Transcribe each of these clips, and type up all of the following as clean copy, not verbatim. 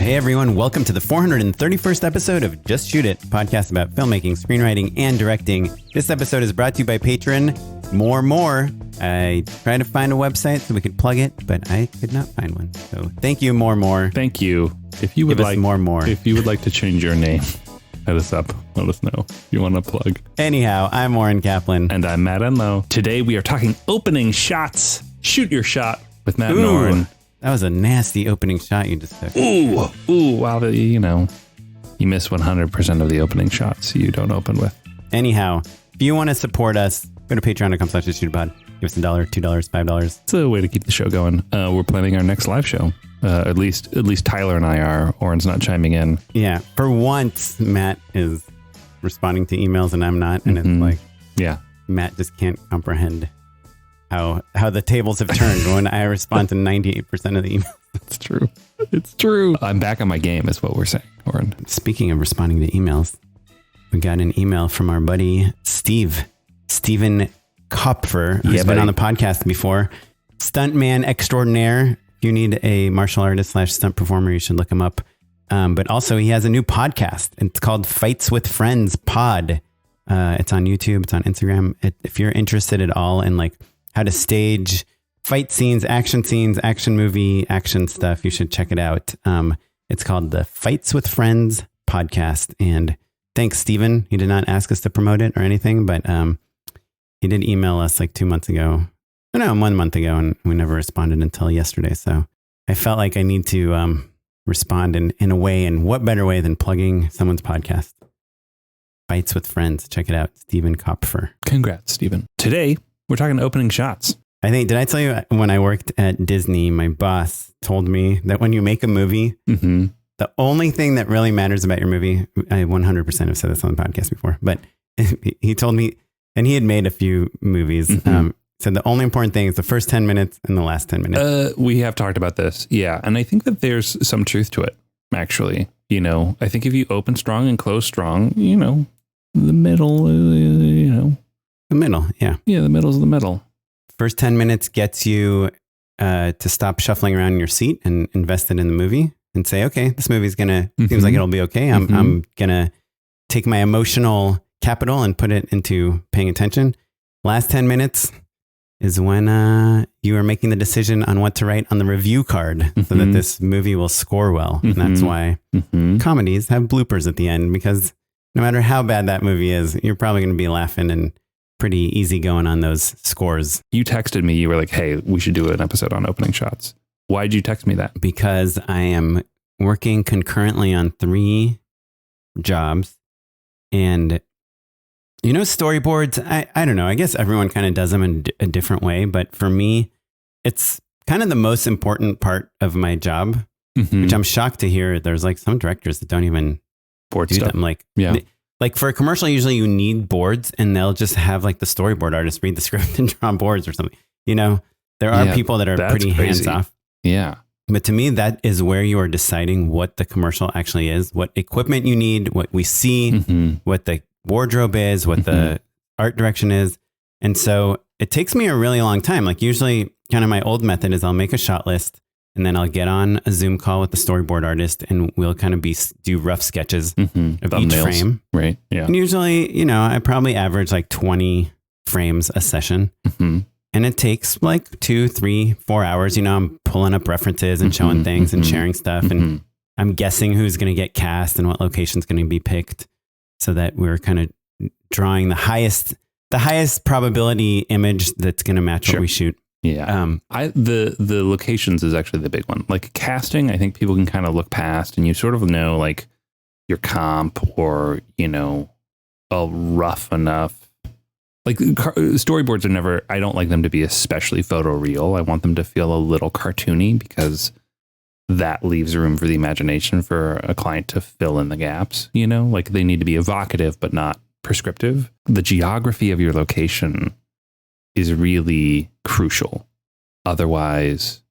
Hey everyone, welcome to the 431st episode of Just Shoot It, podcast about filmmaking, screenwriting, and directing. This episode is brought to you by patron More. I tried to find a website so we could plug it, but I could not find one. So thank you, More. Thank you. If you would like more. If you would like to change your name, hit us up. Let us know if you want to plug. Anyhow, I'm Oren Kaplan. And I'm Matt Oren. Today we are talking opening shots. Shoot your shot with Matt Oren. That was a nasty opening shot you just took. Ooh, wow, you miss 100% of the opening shots you don't open with. Anyhow, if you want to support us, go to patreon.com/justshootitpod. Give us $1, $2, $5. It's a way to keep the show going. We're planning our next live show. At least Tyler and I are. Oren's not chiming in. Yeah, for once, Matt is responding to emails and I'm not. And it's like, yeah, Matt just can't comprehend how the tables have turned when I respond to 98% of the emails. It's true. I'm back on my game is what we're saying, Oren. Speaking of responding to emails, we got an email from our buddy Steven Kopfer, who's been on the podcast before. Stuntman extraordinaire. If you need a martial artist / stunt performer, you should look him up. But also he has a new podcast. It's called Fights with Friends Pod. It's on YouTube. It's on Instagram. If you're interested at all in like how to stage fight scenes, action movie, action stuff, you should check it out. It's called the Fights with Friends podcast. And thanks, Steven. He did not ask us to promote it or anything, but he did email us like 1 month ago, and we never responded until yesterday. So I felt like I need to respond in a way, and what better way than plugging someone's podcast? Fights with Friends. Check it out. Steven Kopfer. Congrats, Steven. Today, we're talking opening shots. Did I tell you when I worked at Disney, my boss told me that when you make a movie, the only thing that really matters about your movie, I 100% have said this on the podcast before, but he told me, and he had made a few movies, said the only important thing is the first 10 minutes and the last 10 minutes. We have talked about this. Yeah. And I think that there's some truth to it, actually. I think if you open strong and close strong, the middle, The middle, yeah. Yeah, the middle's the middle. First 10 minutes gets you to stop shuffling around in your seat and invest it in the movie and say, okay, this movie's seems like it'll be okay. I'm going to take my emotional capital and put it into paying attention. Last 10 minutes is when you are making the decision on what to write on the review card so that this movie will score well. And that's why comedies have bloopers at the end, because no matter how bad that movie is, you're probably going to be laughing and pretty easy going on those scores. You texted me, you were like, hey, we should do an episode on opening shots. Why'd you text me that? Because I am working concurrently on 3 jobs, and storyboards, I don't know. I guess everyone kind of does them in a different way. But for me, it's kind of the most important part of my job, which I'm shocked to hear. There's like some directors that don't even board do stuff. them. Like for a commercial, usually you need boards, and they'll just have like the storyboard artist read the script and draw boards or something. There are people that are pretty hands off. Yeah. But to me, that is where you are deciding what the commercial actually is, what equipment you need, what we see, what the wardrobe is, what the art direction is. And so it takes me a really long time. Like usually kind of my old method is I'll make a shot list, and then I'll get on a Zoom call with the storyboard artist, and we'll kind of do rough sketches of each frame. Right. Yeah. And usually, I probably average like 20 frames a session. And it takes like 2, 3, 4 hours. I'm pulling up references and showing things and sharing stuff. And I'm guessing who's going to get cast and what location's going to be picked, so that we're kind of drawing the highest probability image that's going to match what we shoot. Yeah. The locations is actually the big one. Like casting, I think people can kind of look past, and you sort of know like your comp or, a rough enough. Like storyboards are never, I don't like them to be especially photoreal. I want them to feel a little cartoony, because that leaves room for the imagination for a client to fill in the gaps, like they need to be evocative, but not prescriptive. The geography of your location is really crucial. Otherwise,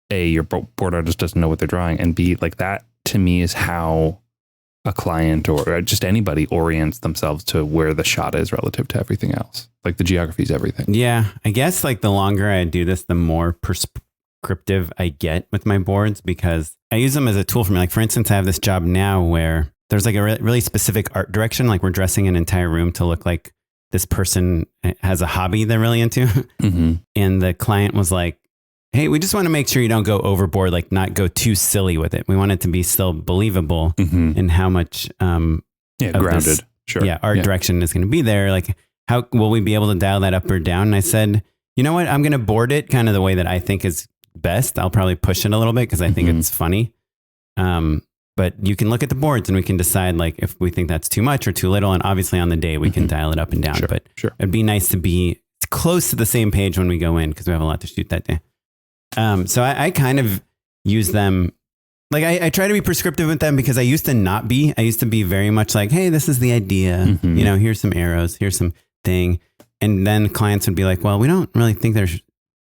A, your board artist doesn't know what they're drawing, and B, like that to me is how a client or just anybody orients themselves to where the shot is relative to everything else. Like the geography is everything. Yeah, I guess like the longer I do this, the more prescriptive I get with my boards because I use them as a tool for me. Like, for instance, I have this job now where there's like a really specific art direction. Like, we're dressing an entire room to look like this person has a hobby they're really into. Mm-hmm. And the client was like, hey, we just want to make sure you don't go overboard, like not go too silly with it. We want it to be still believable in how much grounded. Art direction is going to be there. Like, how will we be able to dial that up or down? And I said, you know what? I'm going to board it kind of the way that I think is best. I'll probably push it a little bit because I think it's funny. But you can look at the boards and we can decide like if we think that's too much or too little. And obviously on the day we can dial it up and down. But it'd be nice to be close to the same page when we go in because we have a lot to shoot that day. So I kind of use them. Like I try to be prescriptive with them because I used to not be. I used to be very much like, hey, this is the idea. You know, here's some arrows. Here's some thing. And then clients would be like, well, we don't really think there's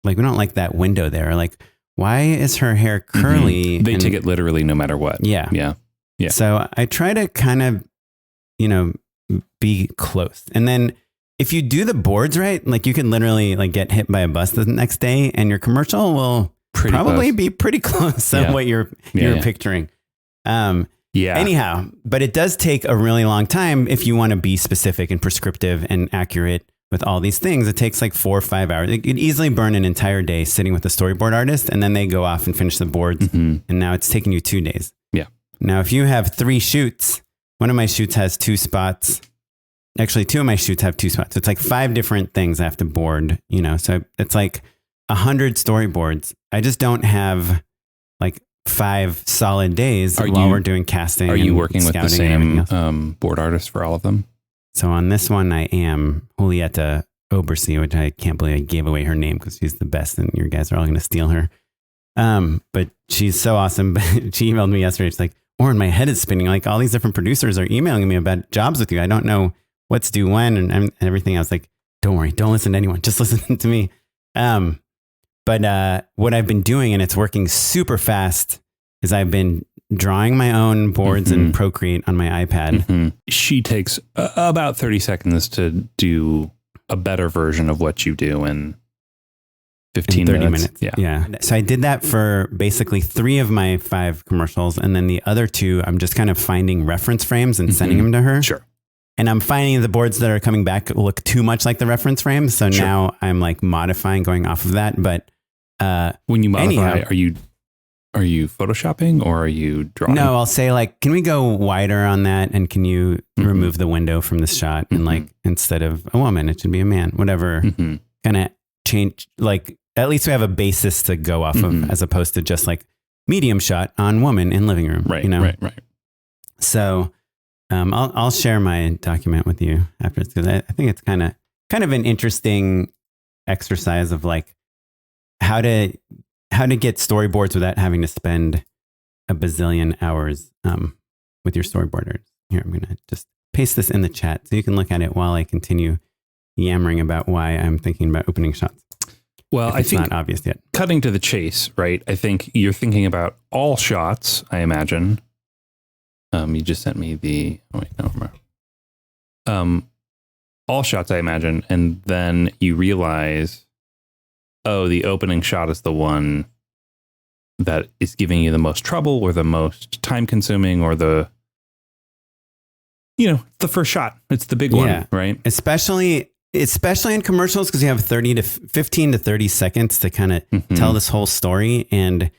like, we don't like that window there. Like, why is her hair curly? They take it literally no matter what. Yeah. So I try to kind of, you know, be close. And then if you do the boards right, like you can literally like get hit by a bus the next day and your commercial will probably be pretty close on what you're picturing. Anyhow, but it does take a really long time if you want to be specific and prescriptive and accurate with all these things. It takes like 4 or 5 hours. It could easily burn an entire day sitting with a storyboard artist and then they go off and finish the boards. And now it's taking you 2 days. Yeah. Now, if you have 3 shoots, one of my shoots has 2 spots. Actually, 2 of my shoots have 2 spots. It's like 5 different things I have to board, you know, so it's like 100 storyboards. I just don't have like 5 solid days while we're doing casting. Are you working with the same board artist for all of them? So on this one, I am Julieta Obersee, which I can't believe I gave away her name because she's the best and you guys are all going to steal her. But she's so awesome. But she emailed me yesterday. She's like, Oren, my head is spinning. Like all these different producers are emailing me about jobs with you. I don't know what's due when and everything. I was like, don't worry, don't listen to anyone. Just listen to me. But what I've been doing, and it's working super fast, is I've been drawing my own boards in Procreate on my iPad. She takes about 30 seconds to do a better version of what you do in 15 30 minutes. Yeah. So I did that for basically 3 of my 5 commercials. And then the other 2, I'm just kind of finding reference frames and sending them to her. Sure. And I'm finding the boards that are coming back look too much like the reference frames. So now I'm like modifying, going off of that. But when you modify, are you photoshopping or are you drawing? No, I'll say like, can we go wider on that? And can you remove the window from the shot? And like, instead of a woman, it should be a man, whatever. Kind of change, like, at least we have a basis to go off of as opposed to just like medium shot on woman in living room. Right. You know? Right. So I'll share my document with you afterwards because I think it's kind of an interesting exercise of like how to get storyboards without having to spend a bazillion hours with your storyboarders. Here, I'm going to just paste this in the chat so you can look at it while I continue yammering about why I'm thinking about opening shots. Well, I think it's not obvious yet. Cutting to the chase, right? I think you're thinking about all shots, I imagine. You just sent me the, all shots, I imagine. And then you realize, oh, the opening shot is the one that is giving you the most trouble or the most time consuming or the first shot. It's the big one, right? Especially in commercials because you have 15 to 30 seconds to kind of tell this whole story. And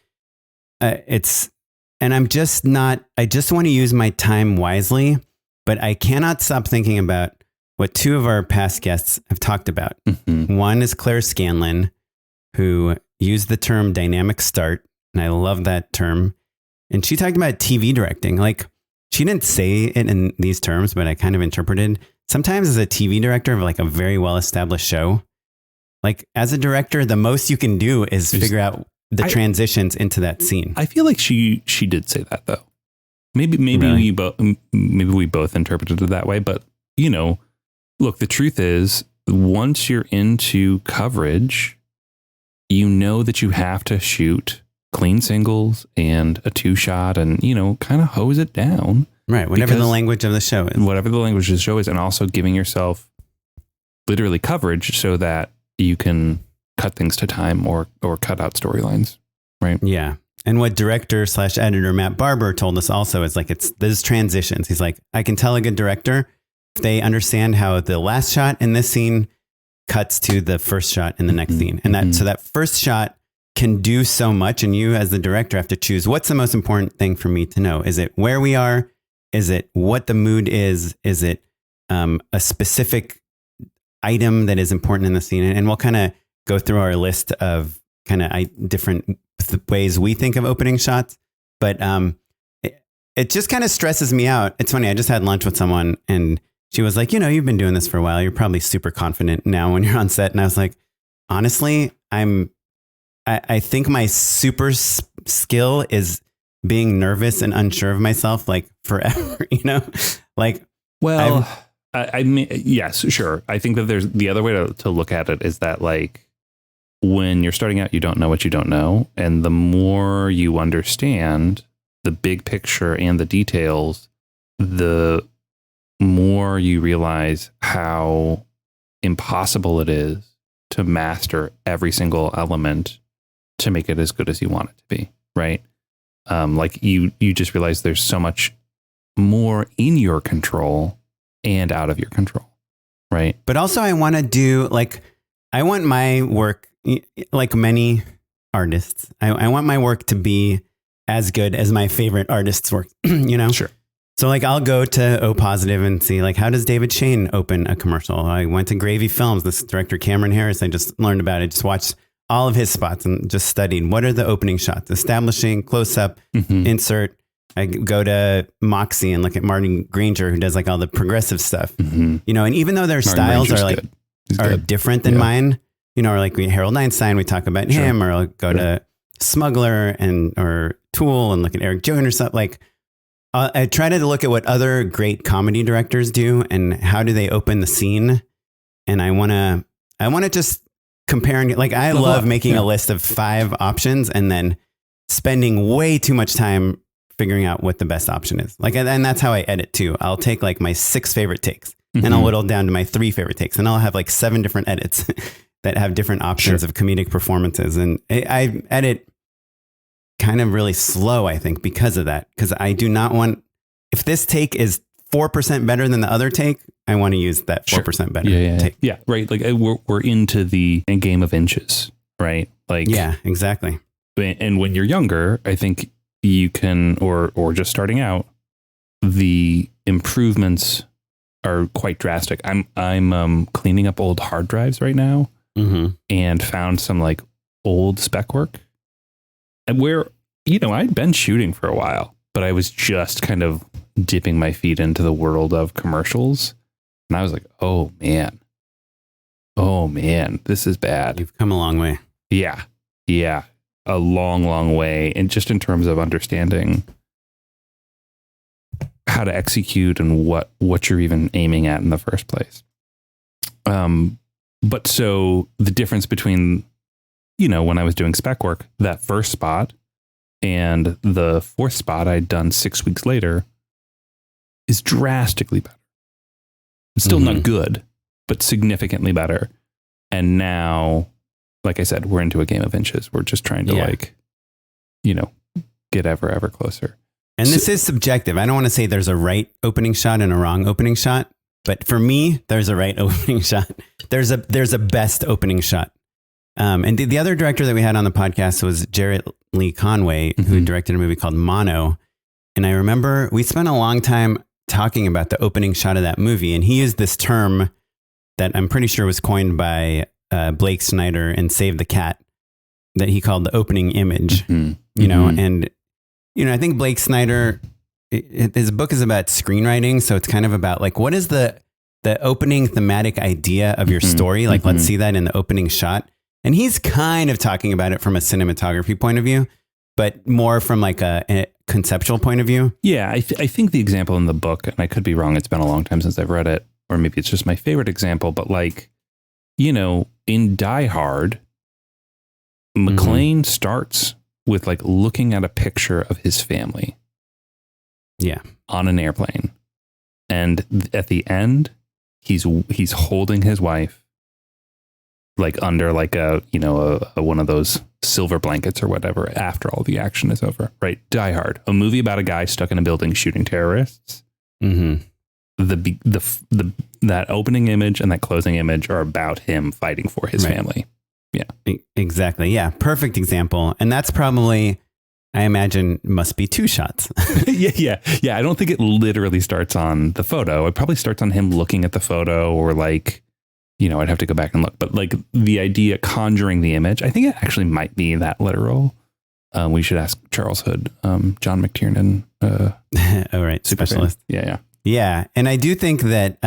I just want to use my time wisely, but I cannot stop thinking about what 2 of our past guests have talked about. One is Claire Scanlon, who used the term dynamic start. And I love that term. And she talked about TV directing. Like she didn't say it in these terms, but I kind of interpreted sometimes as a TV director of like a very well-established show, like as a director, the most you can do is figure out the transitions into that scene. I feel like she did say that though. Maybe really? we both interpreted it that way, but look, the truth is once you're into coverage, you know that you have to shoot clean singles and a 2-shot and, kind of hose it down. Right. Whatever the language of the show is. Whatever the language of the show is. And also giving yourself literally coverage so that you can cut things to time or cut out storylines. Right. Yeah. And what director / editor Matt Barber told us also is like, there's transitions. He's like, I can tell a good director if they understand how the last shot in this scene cuts to the first shot in the next scene. And so that first shot can do so much. And you as the director have to choose, what's the most important thing for me to know? Is it where we are? Is it what the mood is? Is it a specific item that is important in the scene? And we'll kind of go through our list of kind of different ways we think of opening shots. But it just kind of stresses me out. It's funny. I just had lunch with someone and she was like, you've been doing this for a while. You're probably super confident now when you're on set. And I was like, honestly, I think my super skill is being nervous and unsure of myself, like forever, like, well, I mean, yes, sure. I think that there's the other way to look at it is that like, when you're starting out, you don't know what you don't know. And the more you understand the big picture and the details, the more you realize how impossible it is to master every single element to make it as good as you want it to be. Right. Like you just realize there's so much more in your control and out of your control. Right. But also I want to do I want my work, like many artists, I want my work to be as good as my favorite artist's work, Sure. So I'll go to O Positive and see how does David Shane open a commercial? I went to Gravy Films, this director Cameron Harris. I just learned about it, just watched all of his spots and just studied what are the opening shots, establishing, close up, insert. I go to Moxie and look at Martin Granger, who does all the progressive stuff, and even though their styles are different than mine, or Harold Einstein, we talk about him, or I'll go to Smuggler or Tool and look at Eric Jones or something. I try to look at what other great comedy directors do and how do they open the scene. And I want to just compare and I love making a list of 5 options and then spending way too much time figuring out what the best option is. And that's how I edit too. I'll take my 6 favorite takes and I'll whittle down to my 3 favorite takes, and I'll have 7 different edits that have different options of comedic performances. And I edit kind of really slow, I think, because of that. Because I do not want, if this take is 4% better than the other take, I want to use that 4% better take. Yeah, right. We're into the game of inches, right? Yeah, exactly. And when you're younger, I think you can, or just starting out, the improvements are quite drastic. I'm cleaning up old hard drives right now. And found some old spec work, and where, I'd been shooting for a while, but I was just kind of dipping my feet into the world of commercials. And I was like, oh man, this is bad. You've come a long way. Yeah. A long, long way. And just in terms of understanding how to execute and what you're even aiming at in the first place. But so the difference between, when I was doing spec work, that first spot and the 4th spot I'd done 6 weeks later is drastically better. It's still not good, but significantly better. And now, like I said, we're into a game of inches. We're just trying to get ever closer. And this is subjective. I don't want to say there's a right opening shot and a wrong opening shot. But for me, there's a right opening shot. There's a best opening shot. And the other director that we had on the podcast was Jarrett Lee Conway, who directed a movie called Mono. And I remember we spent a long time talking about the opening shot of that movie. And he used this term that I'm pretty sure was coined by Blake Snyder in Save the Cat, that he called the opening image, and, I think Blake Snyder, his book is about screenwriting. So it's kind of about what is the opening thematic idea of your story? Let's see that in the opening shot. And he's kind of talking about it from a cinematography point of view, but more from a conceptual point of view. Yeah. I think the example in the book, and I could be wrong, it's been a long time since I've read it, or maybe it's just my favorite example, but in Die Hard, McClane starts with looking at a picture of his family. Yeah. On an airplane. And at the end, he's holding his wife under a one of those silver blankets or whatever after all the action is over, right? Die Hard, a movie about a guy stuck in a building shooting terrorists. Mm-hmm. That opening image and that closing image are about him fighting for his family. Yeah, exactly. Yeah. Perfect example. And that's probably, I imagine, must be 2 shots. Yeah. I don't think it literally starts on the photo. It probably starts on him looking at the photo, or like, I'd have to go back and look, but like the idea conjuring the image, I think it actually might be that literal. We should ask Charles Hood, John McTiernan. All right. Specialist. Yeah. Yeah. And I do think that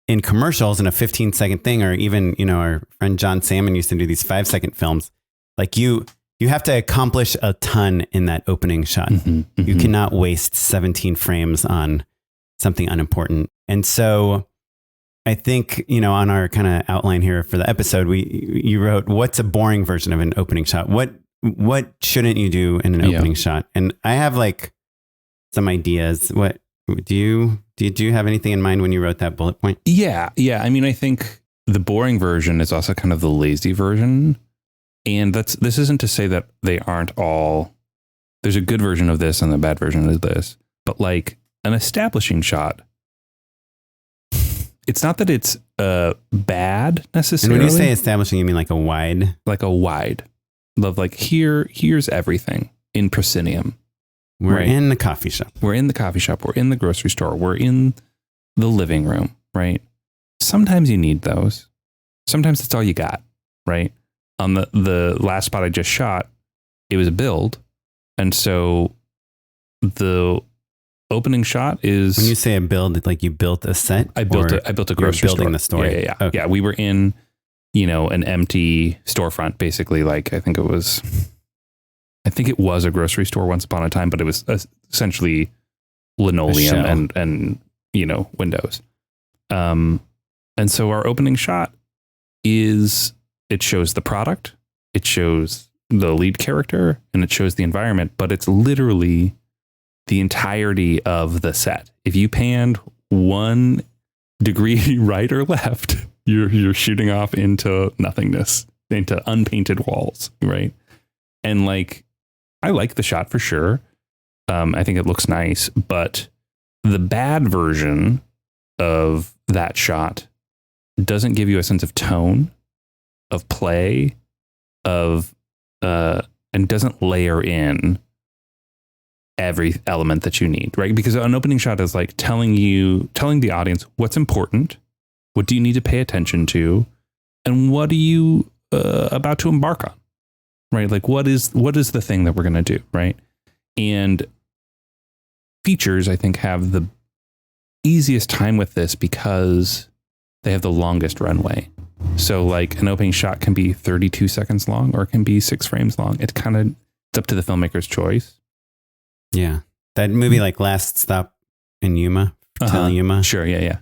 in commercials, in a 15-second thing, or even, our friend John Salmon used to do these 5-second films, like you have to accomplish a ton in that opening shot. You cannot waste 17 frames on something unimportant. And so I think, on our kind of outline here for the episode, you wrote, what's a boring version of an opening shot? What shouldn't you do in an opening shot? And I have like some ideas. What did you have anything in mind when you wrote that bullet point? Yeah. I mean, I think the boring version is also kind of the lazy version. And this isn't to say that they aren't all, there's a good version of this and a bad version of this, but like an establishing shot, it's not that it's bad necessarily. And when you say establishing, you mean like a wide? Like a wide. Love, like here's everything in proscenium. We're in the coffee shop. We're in the coffee shop. We're in the grocery store. We're in the living room, right? Sometimes you need those. Sometimes that's all you got, right? On the last spot I just shot, it was a build. And so the opening shot is... When you say a build, like you built a set? I built a grocery store. Building the store. Yeah. Okay. Yeah, we were in, an empty storefront, basically. Like, I think it was a grocery store once upon a time, but it was essentially linoleum and windows. And so our opening shot it shows the product, it shows the lead character, and it shows the environment, but it's literally the entirety of the set. If you panned 1 degree right or left, you're shooting off into nothingness, into unpainted walls, right? And like, I like the shot for sure. I think it looks nice, but the bad version of that shot doesn't give you a sense of tone, of play, and doesn't layer in every element that you need, right? Because an opening shot is like telling the audience what's important, what do you need to pay attention to, and what are you about to embark on, right? Like what is the thing that we're going to do, right? And features, I think, have the easiest time with this because they have the longest runway. So like an opening shot can be 32 seconds long, or it can be 6 frames long. It's up to the filmmaker's choice. Yeah. That movie, like Last Stop in Yuma, Hotel Yuma. Sure. Yeah.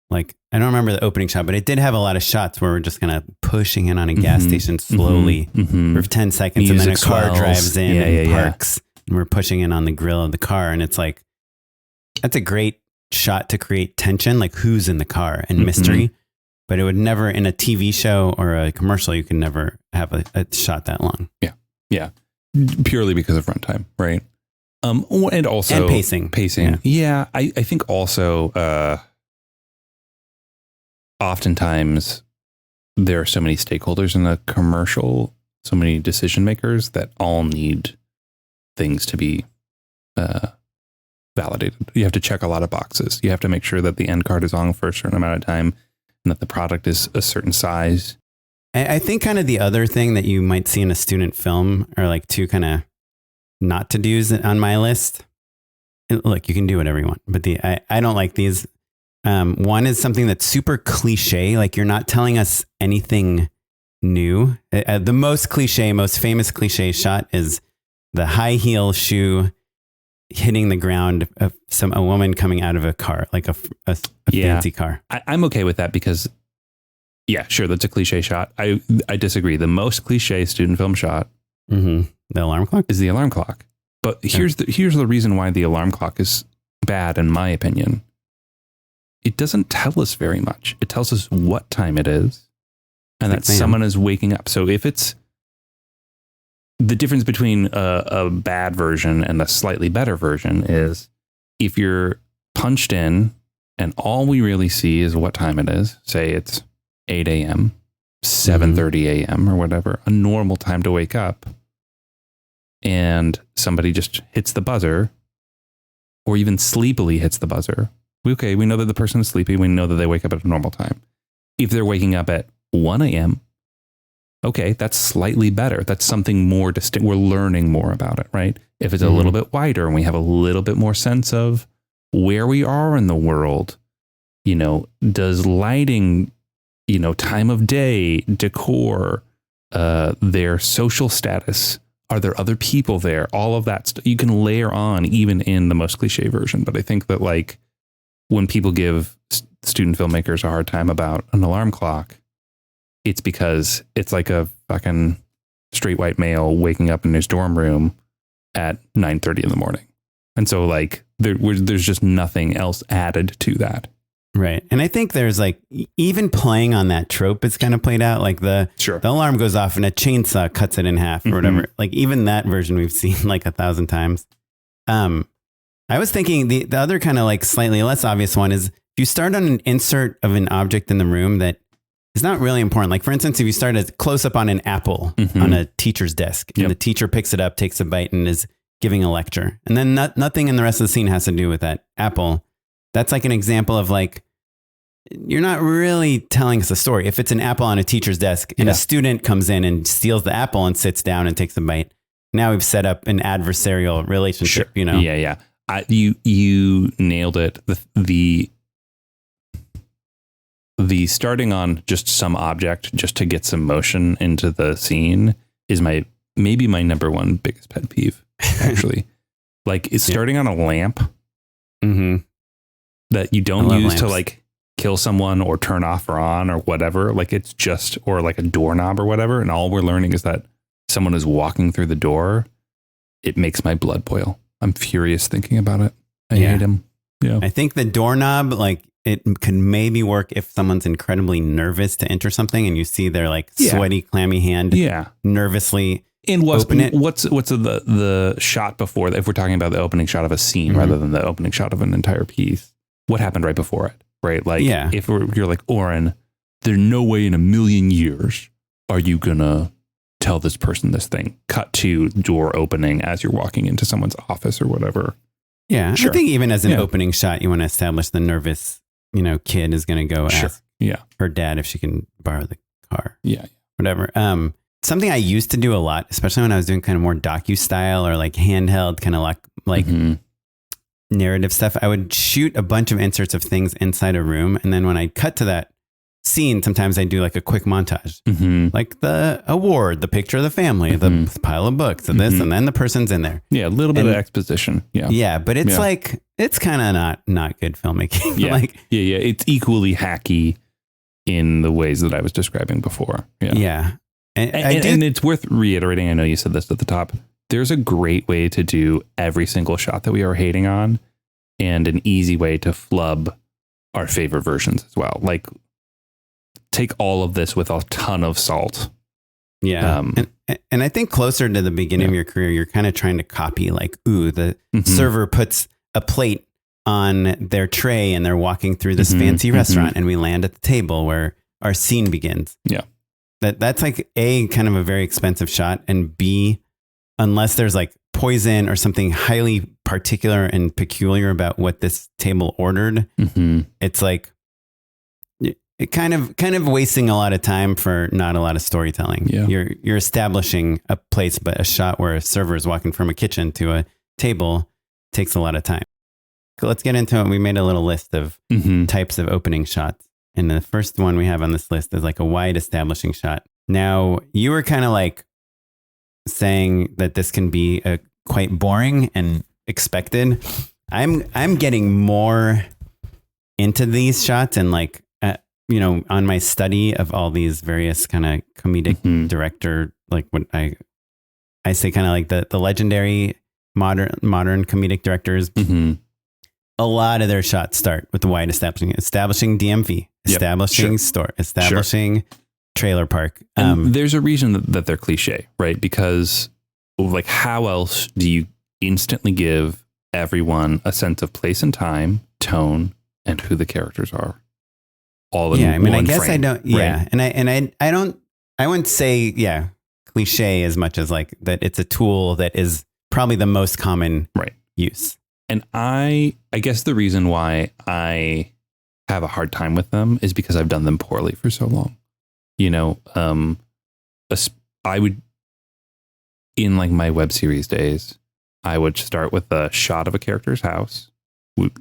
Like, I don't remember the opening shot, but it did have a lot of shots where we're just kind of pushing in on a gas station slowly for 10 seconds. Music and then a car swells. drives in and parks and we're pushing in on the grill of the car. And it's like, that's a great shot to create tension, like who's in the car and mystery. But it would never, in a TV show or a commercial, you can never have a shot that long. Yeah. Purely because of runtime, right? And also pacing. Yeah. I think also, oftentimes there are so many stakeholders in a commercial, so many decision makers that all need things to be validated. You have to check a lot of boxes. You have to make sure that the end card is on for a certain amount of time and that the product is a certain size. I think kind of the other thing that you might see in a student film are like 2 kind of not to do's on my list. Look, you can do whatever you want, but I don't like these. One is something that's super cliche. Like you're not telling us anything new. The most famous cliche shot is the high heel shoe hitting the ground of a woman coming out of a car, like a fancy car. I'm okay with that because, yeah, sure, that's a cliche shot. I disagree. The most cliche student film shot, the alarm clock, is the alarm clock. But here's the reason why the alarm clock is bad, in my opinion. It doesn't tell us very much. It tells us what time it is, and that someone is waking up. So if it's the difference between a bad version and a slightly better version is if you're punched in and all we really see is what time it is, say it's 8 a.m., 7:30 a.m. or whatever, a normal time to wake up, and somebody just hits the buzzer or even sleepily hits the buzzer. Okay, we know that the person is sleepy. We know that they wake up at a normal time. If they're waking up at 1 a.m., okay, that's slightly better. That's something more distinct. We're learning more about it, right? If it's a little bit wider and we have a little bit more sense of where we are in the world, does lighting, time of day, decor, their social status, are there other people there? All of that you can layer on even in the most cliche version. But I think that like when people give student filmmakers a hard time about an alarm clock, it's because it's like a fucking straight white male waking up in his dorm room at 9:30 in the morning. And so like there's just nothing else added to that. Right. And I think there's like, even playing on that trope, it's kind of played out. Like the alarm goes off and a chainsaw cuts it in half or whatever. Like even that version we've seen like 1,000 times. I was thinking the other kind of like slightly less obvious one is if you start on an insert of an object in the room that is not really important. Like for instance, if you start a close up on an apple on a teacher's desk and the teacher picks it up, takes a bite and is giving a lecture, and then nothing in the rest of the scene has to do with that apple. That's like an example of like, you're not really telling us a story. If it's an apple on a teacher's desk and a student comes in and steals the apple and sits down and takes a bite, now we've set up an adversarial relationship, Yeah. You nailed it. The starting on just some object just to get some motion into the scene is maybe my number one biggest pet peeve, actually. Like it's starting on a lamp that you don't use lamps to like kill someone or turn off or on or whatever. Like it's just, or like a doorknob or whatever. And all we're learning is that someone is walking through the door. It makes my blood boil. I'm furious thinking about it. I hate him. Yeah. I think the doorknob, like it can maybe work if someone's incredibly nervous to enter something and you see their like sweaty, clammy hand nervously open it. What's the shot before, if we're talking about the opening shot of a scene rather than the opening shot of an entire piece, what happened right before it? Right? Like if you're like, Oren, there's no way in a million years are you gonna tell this person this thing. Cut to door opening as you're walking into someone's office or whatever. Yeah. Sure. I think even as an opening shot, you want to establish the nervous, kid is going to go ask her dad if she can borrow the car. Yeah. Whatever. Something I used to do a lot, especially when I was doing kind of more docu style or like handheld kind of like narrative stuff, I would shoot a bunch of inserts of things inside a room. And then when I cut to that scene, sometimes I do like a quick montage, like the award, the picture of the family, the pile of books and this, and then the person's in there. Yeah. A little bit of exposition. Yeah. Yeah. But it's like, it's kind of not good filmmaking. Yeah. It's equally hacky in the ways that I was describing before. Yeah. Yeah. And it's worth reiterating. I know you said this at the top. There's a great way to do every single shot that we are hating on and an easy way to flub our favorite versions as well. Like take all of this with a ton of salt. Yeah. And I think closer to the beginning of your career, you're kind of trying to copy like, the server puts a plate on their tray and they're walking through this fancy restaurant and we land at the table where our scene begins. Yeah. That's like A, kind of a very expensive shot, and B, unless there's like poison or something highly particular and peculiar about what this table ordered, it's like it kind of wasting a lot of time for not a lot of storytelling. Yeah. You're establishing a place, but a shot where a server is walking from a kitchen to a table takes a lot of time. Let's get into it. We made a little list of types of opening shots. And the first one we have on this list is like a wide establishing shot. Now, you were kind of like saying that this can be quite boring and expected. I'm getting more into these shots and like, on my study of all these various kind of comedic director, like what I say kind of like the legendary modern comedic directors. A lot of their shots start with the wide establishing DMV, establishing store, establishing trailer park. And there's a reason that they're cliche, right? Because like, how else do you instantly give everyone a sense of place and time, tone, and who the characters are? All in I mean, I one guess frame, I don't. Yeah, right? and I don't. I wouldn't say cliche as much as like that. It's a tool that is probably the most common use. And I guess the reason why I have a hard time with them is because I've done them poorly for so long. You know, I would, in like my web series days, I would start with a shot of a character's house.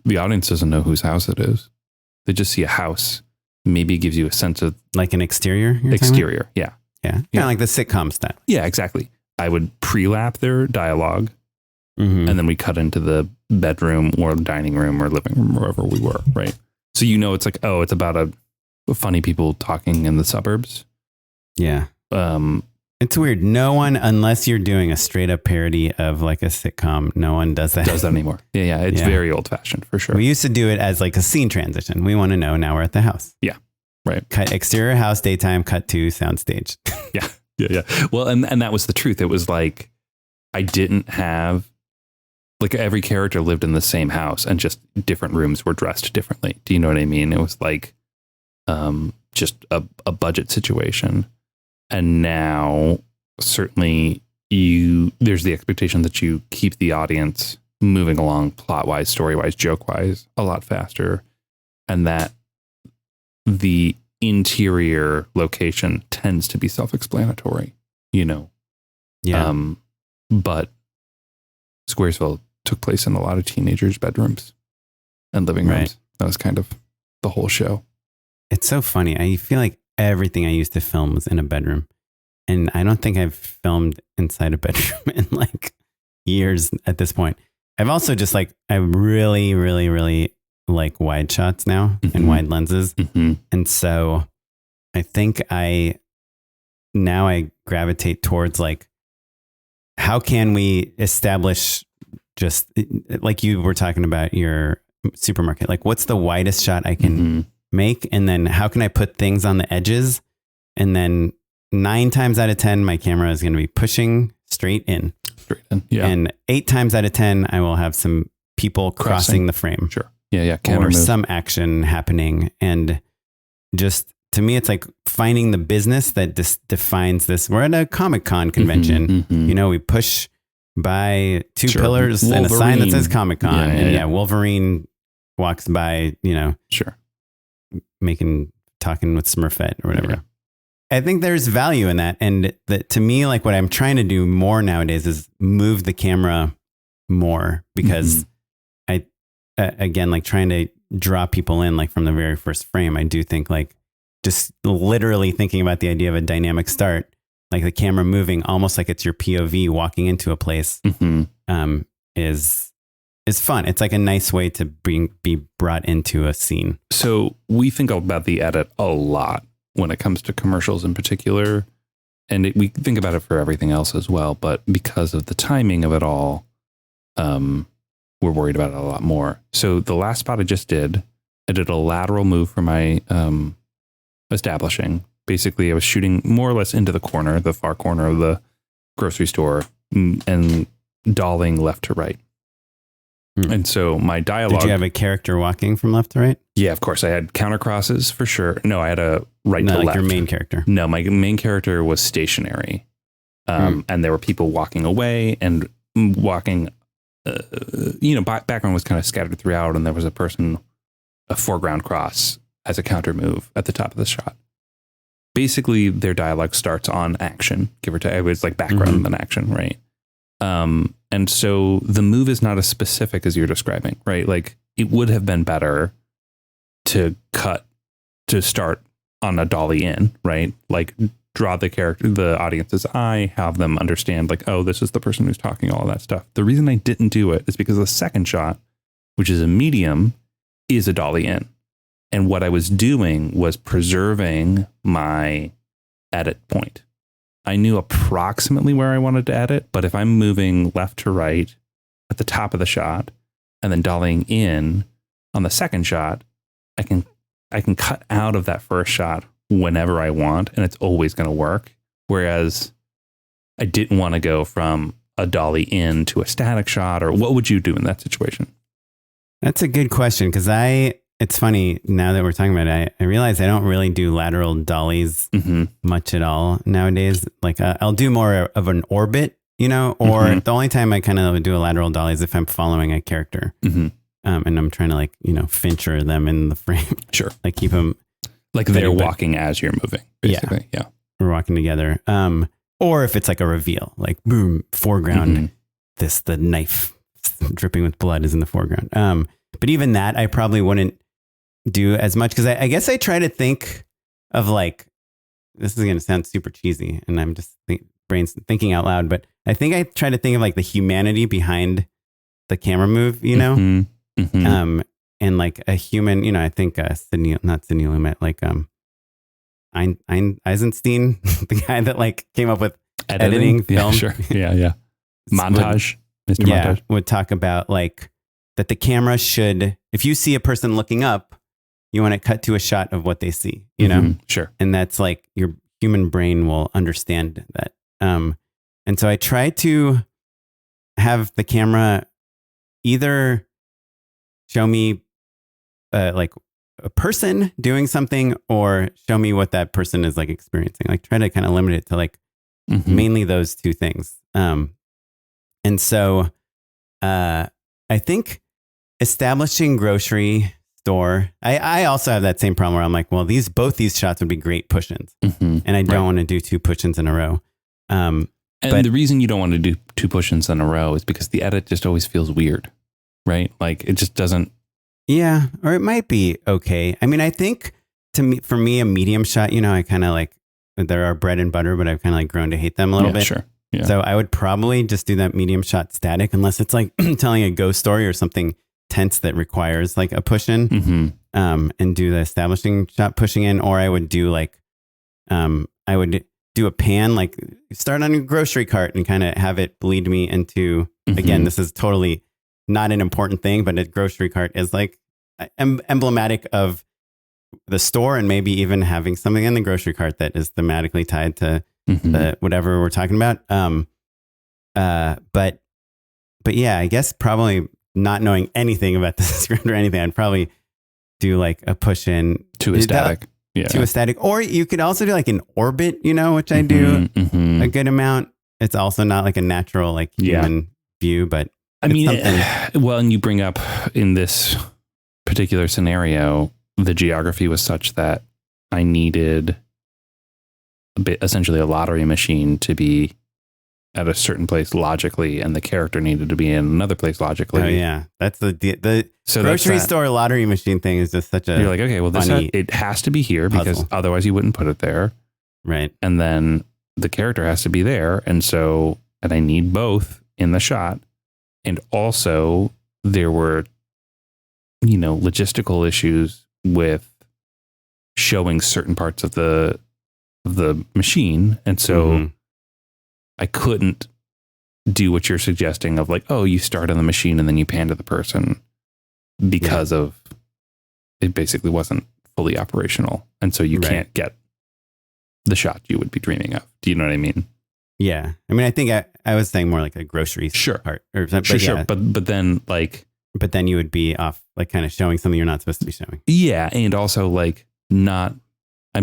The audience doesn't know whose house it is. They just see a house. Maybe it gives you a sense of like an exterior. Exterior, yeah. Kind of like the sitcom style. Yeah, exactly. I would pre-lap their dialogue, and then we cut into the bedroom or the dining room or living room, wherever we were, right? So it's like, oh, it's about a funny people talking in the suburbs. Yeah. It's weird. No one, unless you're doing a straight up parody of like a sitcom, no one does that. Does that anymore. Yeah. It's very old fashioned for sure. We used to do it as like a scene transition. We want to know now we're at the house. Yeah. Right. Cut exterior house, daytime, cut to soundstage. Yeah. Well, and that was the truth. It was like, I didn't have, like, every character lived in the same house and just different rooms were dressed differently. Do you know what I mean? It was like, just a budget situation. And now certainly there's the expectation that you keep the audience moving along plot-wise, story-wise, joke-wise a lot faster. And that the interior location tends to be self-explanatory, Yeah. But Squaresville took place in a lot of teenagers' bedrooms and living rooms. Right. That was kind of the whole show. It's so funny. I feel like everything I used to film was in a bedroom. And I don't think I've filmed inside a bedroom in like years at this point. I've also just like, I really, really, really like wide shots now and wide lenses. And so I think I gravitate towards like, how can we establish, just like you were talking about your supermarket, like what's the widest shot I can make? And then how can I put things on the edges? And then 9 times out of 10, my camera is going to be pushing straight in. Yeah. And 8 times out of 10, I will have some people crossing the frame. Sure. Yeah. Or some action happening. And just to me, it's like finding the business that defines this. We're at a Comic-Con convention. We push by 2 pillars and a sign that says Comic-Con. And Wolverine walks by, sure, talking with Smurfette or whatever. Yeah. I think there's value in that. And that to me, like what I'm trying to do more nowadays is move the camera more, because again, like trying to draw people in, like from the very first frame, I do think like just literally thinking about the idea of a dynamic start, like the camera moving almost like it's your POV walking into a place, is fun. It's like a nice way to be brought into a scene. So we think about the edit a lot when it comes to commercials in particular, and we think about it for everything else as well. But because of the timing of it all, we're worried about it a lot more. So the last spot I did a lateral move for my establishing. Basically, I was shooting more or less into the corner, the far corner of the grocery store, and dolling left to right. And so my dialogue... Did you have a character walking from left to right? Yeah, of course. I had counter crosses for sure. No, I had a right to left. Your main character. No, my main character was stationary. And there were people walking away and walking... background was kind of scattered throughout, and there was a foreground cross as a counter move at the top of the shot. Basically, their dialogue starts on action, give or take. It was like background than action, right? And so the move is not as specific as you're describing, right? Like it would have been better to start on a dolly in, right? Like draw the audience's eye, have them understand like, oh, this is the person who's talking, all of that stuff. The reason I didn't do it is because the second shot, which is a medium, is a dolly in. And what I was doing was preserving my edit point. I knew approximately where I wanted to edit, but if I'm moving left to right at the top of the shot and then dollying in on the second shot, I can cut out of that first shot whenever I want, and it's always going to work. Whereas I didn't want to go from a dolly into a static shot, or what would you do in that situation? That's a good question. Cause it's funny now that we're talking about it, I realize I don't really do lateral dollies much at all nowadays. Like I'll do more of an orbit, or the only time I kind of do a lateral dolly is if I'm following a character. And I'm trying to like, fincher them in the frame. Sure. Like keep them like they're walking as you're moving. Basically. Yeah. We're walking together. Or if it's like a reveal, like boom, foreground, the knife dripping with blood is in the foreground. But even that, I probably wouldn't do as much because I guess I try to think of like, this is going to sound super cheesy and I'm just thinking out loud, but I think I try to think of like the humanity behind the camera move, and like a human, I think not Sidney Lumet, like Eisenstein, the guy that like came up with editing film. Yeah, sure. Yeah. Montage. Mr. Montage would talk about like that the camera should, if you see a person looking up, you want to cut to a shot of what they see, Sure. And that's like your human brain will understand that. And so I try to have the camera either show me like a person doing something or show me what that person is like experiencing. Like try to kind of limit it to like mainly those two things. And so I think establishing grocery store, I also have that same problem where I'm like, well, both these shots would be great push-ins and I don't want to do two push-ins in a row. And the reason you don't want to do two push-ins in a row is because the edit just always feels weird, right? Like it just doesn't. Yeah. Or it might be okay. I mean, I think for me, a medium shot, I kind of like, there are bread and butter, but I've kind of like grown to hate them a little bit. Sure. Yeah. So I would probably just do that medium shot static unless it's like telling a ghost story or something tense that requires like a push in, and do the establishing shot pushing in, or I would do like, I would do a pan, like start on a grocery cart and kind of have it lead me into, again, this is totally not an important thing, but a grocery cart is like emblematic of the store and maybe even having something in the grocery cart that is thematically tied to whatever we're talking about. But yeah, I guess probably not knowing anything about the script or anything, I'd probably do like a push in to a static. To a static, or you could also do like an orbit, which I do a good amount. It's also not like a natural like human view, but I mean, well, and you bring up in this particular scenario, the geography was such that I needed essentially a lottery machine to be at a certain place logically, and the character needed to be in another place logically. Oh yeah, that's the grocery store lottery machine thing is just such a. You're like, okay, well, it has to be here because otherwise you wouldn't put it there, right? And then the character has to be there, and I need both in the shot, and also there were, logistical issues with showing certain parts of the machine, and so. I couldn't do what you're suggesting of like, oh, you start on the machine and then you pan to the person because of it basically wasn't fully operational. And so you can't get the shot you would be dreaming of. Do you know what I mean? Yeah. I mean, I think I was saying more like a grocery part or something. Sure. But then like, but then you would be off like kind of showing something you're not supposed to be showing. Yeah. And also like I'm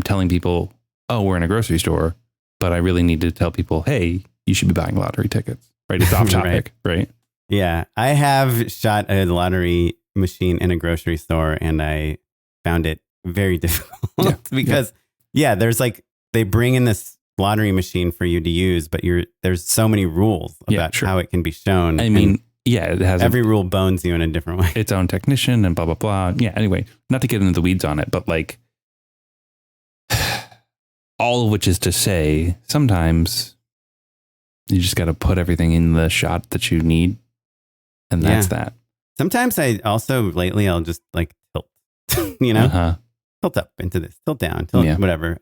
telling people, oh, we're in a grocery store. But I really need to tell people, hey, you should be buying lottery tickets, right? It's off topic, right? Yeah. I have shot a lottery machine in a grocery store and I found it very difficult because there's like, they bring in this lottery machine for you to use, but there's so many rules about how it can be shown. I mean, it has every rule bones you in a different way. Its own technician and blah, blah, blah. Yeah. Anyway, not to get into the weeds on it, but like, all of which is to say, sometimes you just got to put everything in the shot that you need. And that's that. Sometimes lately I'll just like tilt, tilt up into this, tilt down, whatever.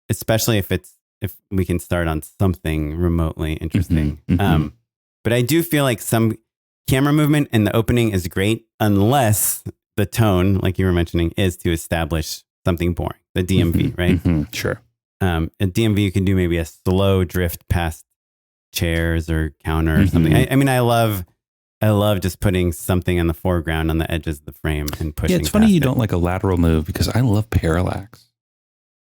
Especially if we can start on something remotely interesting. But I do feel like some camera movement in the opening is great unless the tone, like you were mentioning, is to establish something boring. The DMV, right? Sure. A DMV, you can do maybe a slow drift past chairs or counter or something. I mean, I love just putting something in the foreground on the edges of the frame and pushing. Yeah, it's funny you don't like a lateral move because I love parallax,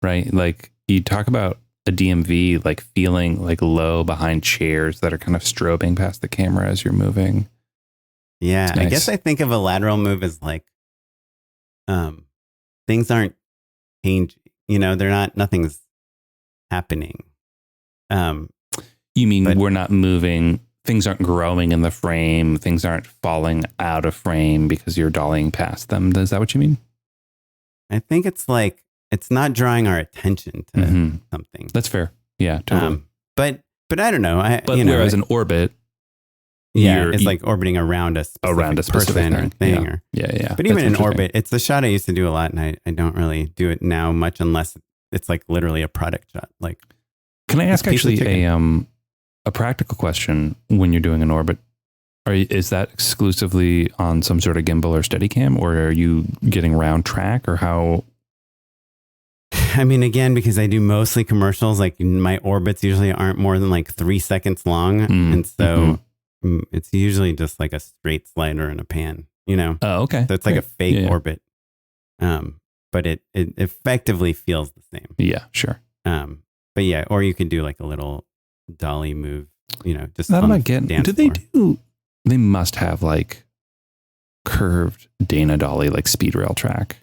right? Like you talk about a DMV, like feeling like low behind chairs that are kind of strobing past the camera as you're moving. Yeah, Nice. I guess I think of a lateral move as like, things aren't changing. Nothing's happening. You mean we're not moving? Things aren't growing in the frame. Things aren't falling out of frame because you're dollying past them. Is that what you mean? I think it's like, it's not drawing our attention to something. That's fair. Yeah, totally. But I don't know. Whereas an orbit, it's like orbiting around a specific person thing. or thing. Yeah. But even in orbit, it's a shot I used to do a lot, and I don't really do it now much unless it's like literally a product shot. Like, can I ask actually a practical question when you're doing an orbit? Is that exclusively on some sort of gimbal or Steadicam, or are you getting round track, or how? I mean, again, because I do mostly commercials, like my orbits usually aren't more than like 3 seconds long. And so it's usually just like a straight slider in a pan, Oh, okay. So it's like a fake orbit. But it effectively feels the same. Yeah, sure. But yeah, or you could do like a little dolly move, just that on I'm getting. dance Do floor. They must have like curved Dana dolly, like speed rail track.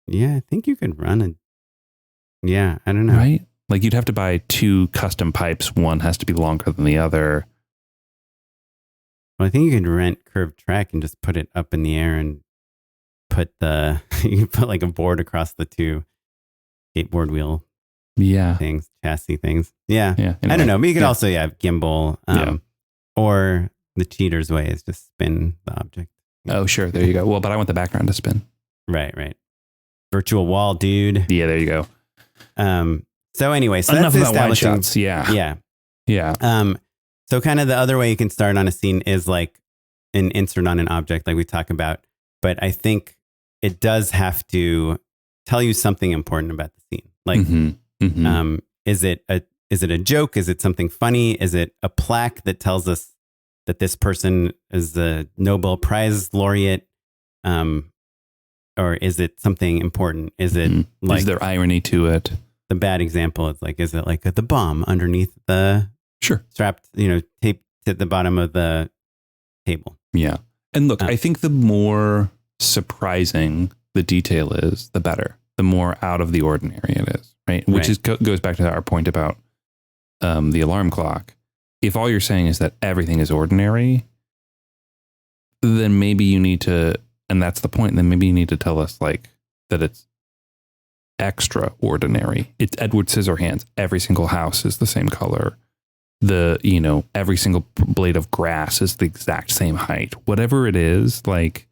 Yeah, I think you could run I don't know. Right? Like you'd have to buy 2 custom pipes. One has to be longer than the other. Well, I think you could rent curved track and just put it up in the air and you put like a board across the 2 skateboard wheel things, chassis things. Yeah. I don't know. But you could also have gimbal or the cheater's way is just spin the object. Oh, sure. There you go. Well, but I want the background to spin. Right. Virtual wall, dude. Yeah, there you go. So anyway, so enough that's about wide establishing. shots. Yeah. So kind of the other way you can start on a scene is like an insert on an object, like we talk about. But I think it does have to tell you something important about the scene. Like, is it a joke? Is it something funny? Is it a plaque that tells us that this person is a Nobel Prize laureate? Or is it something important? Is it like, is there irony to it? The bad example is like, is it like the bomb underneath the strapped, taped to the bottom of the table? Yeah. And look, I think the more surprising the detail is, the better. The more out of the ordinary it is, right? Which goes back to our point about the alarm clock. If all you're saying is that everything is ordinary, then maybe you need to, and that's the point, then maybe you need to tell us like that it's extraordinary. It's Edward Scissorhands. Every single house is the same color. Every single blade of grass is the exact same height. Whatever it is, like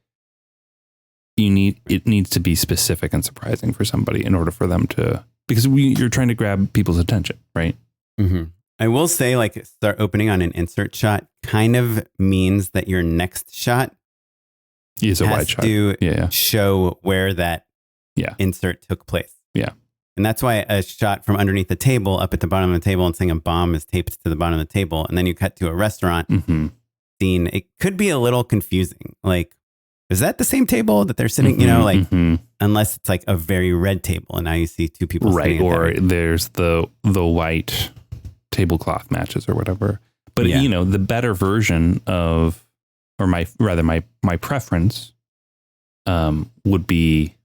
it needs to be specific and surprising for somebody in order for them to, because you're trying to grab people's attention, right? Mm-hmm. I will say, like, start opening on an insert shot kind of means that your next shot is a wide shot to show where that insert took place. Yeah. And that's why a shot from underneath the table up at the bottom of the table and saying a bomb is taped to the bottom of the table, and then you cut to a restaurant scene, it could be a little confusing. Like, is that the same table that they're sitting, unless it's like a very red table and now you see two people sitting or there's the white tablecloth matches or whatever. But the better version of, or my preference would be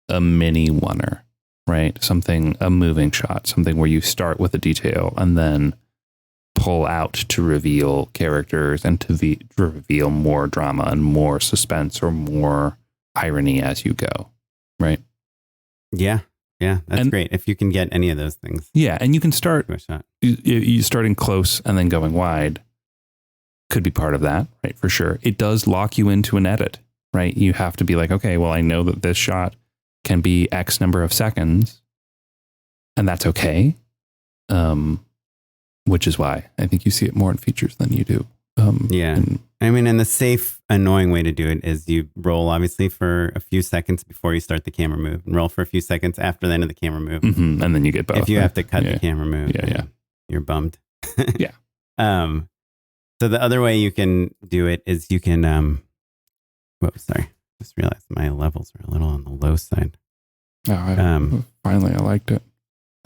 a mini oneer, right? A moving shot, something where you start with a detail and then pull out to reveal characters and to reveal more drama and more suspense or more irony as you go, right? Yeah. Yeah, that's great. If you can get any of those things. Yeah, and you can start, you starting close and then going wide could be part of that, right? For sure. It does lock you into an edit, right? You have to be like, okay, well, I know that this shot can be X number of seconds, and that's okay. Which is why I think you see it more in features than you do. And the safe, annoying way to do it is you roll obviously for a few seconds before you start the camera move, and roll for a few seconds after the end of the camera move. And then you get both. If you have to cut the camera move, you're bummed. Yeah. So the other way you can do it is you can, whoops, sorry. Just realized my levels are a little on the low side. Oh, finally, I liked it.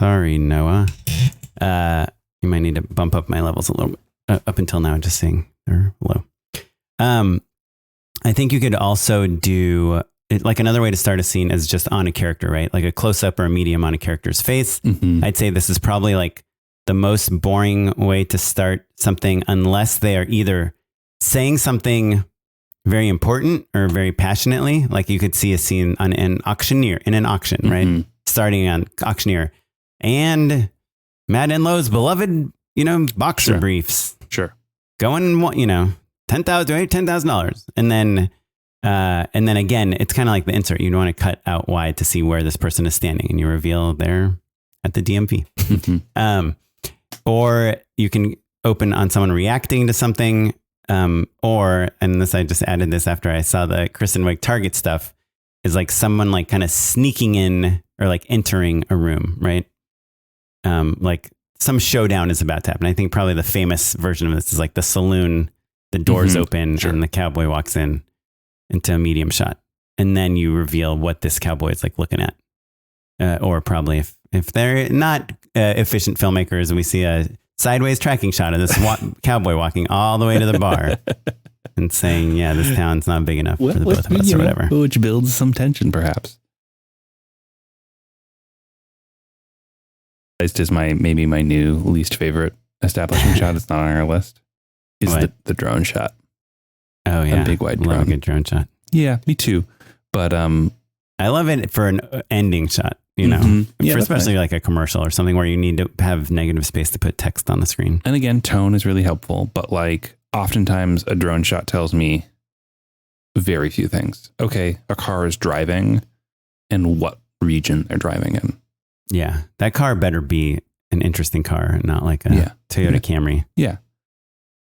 Sorry, Noah. You might need to bump up my levels a little bit. Up until now, just saying they're low. I think you could also do like another way to start a scene is just on a character, right? Like a close up or a medium on a character's face. Mm-hmm. I'd say this is probably like the most boring way to start something unless they are either saying something very important or very passionately. Like you could see a scene on an auctioneer in an auction, Mm-hmm. right? Starting on auctioneer and Matt Enlow's beloved, boxer Sure. briefs Sure. going, $10,000. And then again, it's kind of like the insert. You want to cut out wide to see where this person is standing and you reveal they're at the DMV. Mm-hmm. Or you can open on someone reacting to something. And I just added this after I saw the Kristen Wiig Target stuff, is like someone like kind of sneaking in or like entering a room, right? Like some showdown is about to happen. I think probably the famous version of this is like the saloon, the doors open Sure. and the cowboy walks in into a medium shot. And then you reveal what this cowboy is like looking at. Or probably if they're not efficient filmmakers, we see a sideways tracking shot of this cowboy walking all the way to the bar and saying, yeah, this town's not big enough for the both of us or whatever. Which builds some tension, perhaps. It's just maybe my new least favorite establishing shot. It's not on our list. Is the drone shot. Oh yeah. A big wide drone. Love a good drone shot. Yeah, me too. But I love it for an ending shot, Yeah, for especially like a commercial or something where you need to have negative space to put text on the screen. And again, tone is really helpful, but like oftentimes a drone shot tells me very few things. Okay, a car is driving and what region they're driving in. Yeah, that car better be an interesting car, not like a Toyota Camry. Yeah.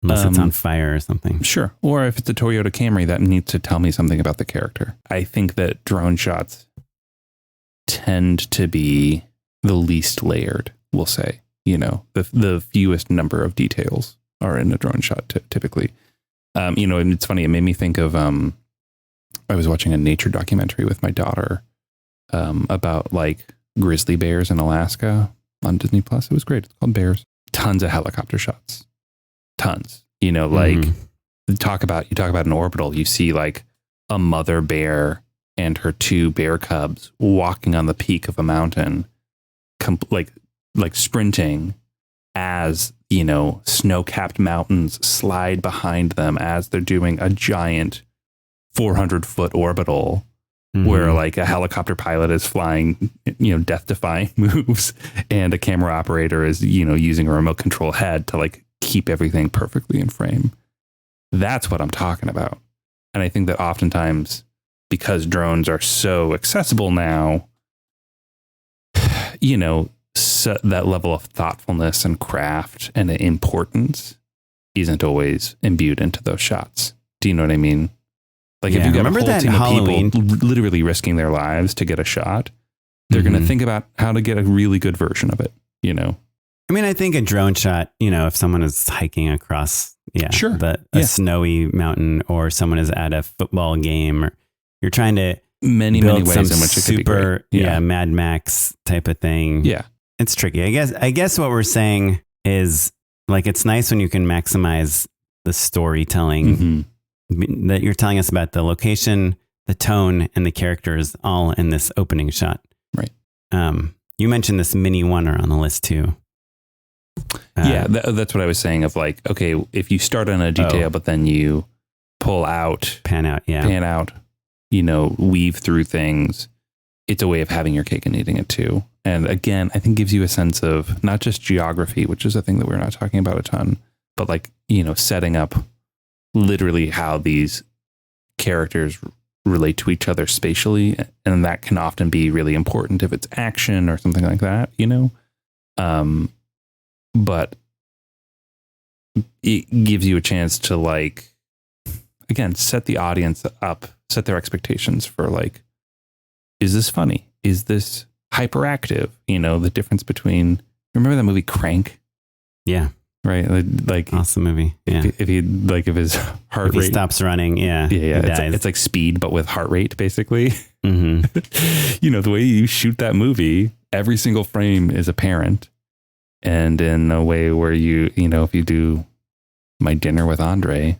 Unless it's on fire or something. Sure. Or if it's a Toyota Camry, that needs to tell me something about the character. I think that drone shots tend to be the least layered, we'll say. The fewest number of details are in a drone shot typically. And it's funny. It made me think of, I was watching a nature documentary with my daughter about like grizzly bears in Alaska on Disney Plus. It was great. It's called Bears. Tons of helicopter shots. Tons, you talk about an orbital, you see like a mother bear and her two bear cubs walking on the peak of a mountain, like sprinting as, snow-capped mountains slide behind them as they're doing a giant 400-foot orbital where like a helicopter pilot is flying, death-defying moves and a camera operator is, using a remote control head to like keep everything perfectly in frame. That's what I'm talking about. And I think that oftentimes, because drones are so accessible now, that level of thoughtfulness and craft and importance isn't always imbued into those shots. Do you know what I mean? Like if you got a whole team of people literally risking their lives to get a shot, they're going to think about how to get a really good version of it, I mean, I think a drone shot, if someone is hiking across, a snowy mountain, or someone is at a football game, or you're trying to many ways in which it could be great. Mad Max type of thing. Yeah. It's tricky. I guess what we're saying is like, it's nice when you can maximize the storytelling that you're telling us about the location, the tone, and the characters all in this opening shot. Right. You mentioned this mini oneer on the list too. That's what I was saying of like, okay, if you start on a detail, but then you pull out, pan out, weave through things, it's a way of having your cake and eating it too. And again, I think gives you a sense of not just geography, which is a thing that we're not talking about a ton, but like, setting up literally how these characters relate to each other spatially. And that can often be really important if it's action or something like that, but it gives you a chance to like, again, set the audience up, set their expectations for like, is this funny? Is this hyperactive? The difference between, remember that movie Crank? Yeah. right? Like awesome movie. Yeah. If his heart rate stops running, yeah. It's like Speed, but with heart rate, basically. Mm-hmm. The way you shoot that movie, every single frame is apparent. And in a way where if you do My Dinner with Andre,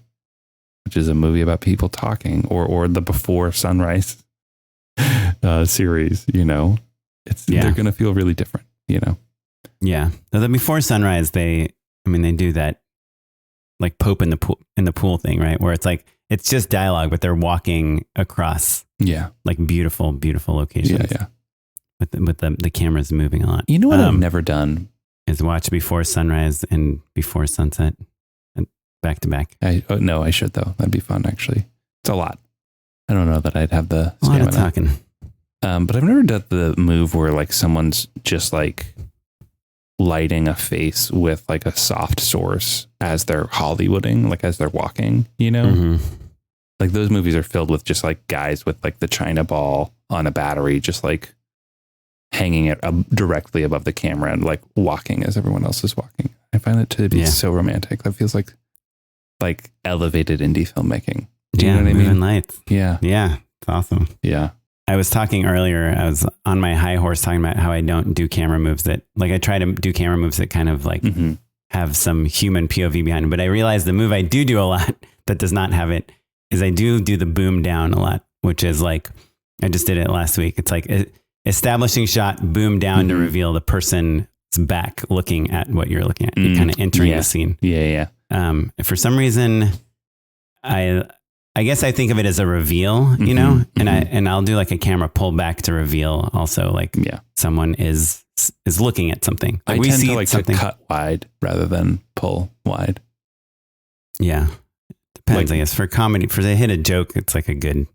which is a movie about people talking, or the Before Sunrise series, they're going to feel really different, Yeah. The Before Sunrise, they do that like Pope in the pool thing, right? Where it's like, it's just dialogue, but they're walking across like beautiful, beautiful locations. Yeah. With the cameras moving a lot. You know what I've never done? Is watch Before Sunrise and Before Sunset and back to back. No, I should though. That'd be fun, actually. It's a lot. I don't know that I'd have the stamina. A lot of talking. But I've never done the move where like someone's just like lighting a face with like a soft source as they're Hollywooding, like as they're walking, Mm-hmm. Like those movies are filled with just like guys with like the China ball on a battery, just like hanging it directly above the camera and like walking as everyone else is walking. I find it to be so romantic. That feels like elevated indie filmmaking. Do you know what I mean? Lights. Yeah. Yeah. It's awesome. Yeah. I was talking earlier, I was on my high horse talking about how I don't do camera moves that, like I try to do camera moves that kind of like have some human POV behind it. But I realized the move I do a lot that does not have it is I do the boom down a lot, which is like, I just did it last week. It's like establishing shot, boom down to reveal the person's back looking at what you're looking at. You're kind of entering the scene. Yeah. For some reason, I guess I think of it as a reveal, and I'll do like a camera pull back to reveal also like someone is looking at something. Like I tend to like to cut wide rather than pull wide. Yeah. Depends, I guess. For comedy, for to hit a joke, it's like a good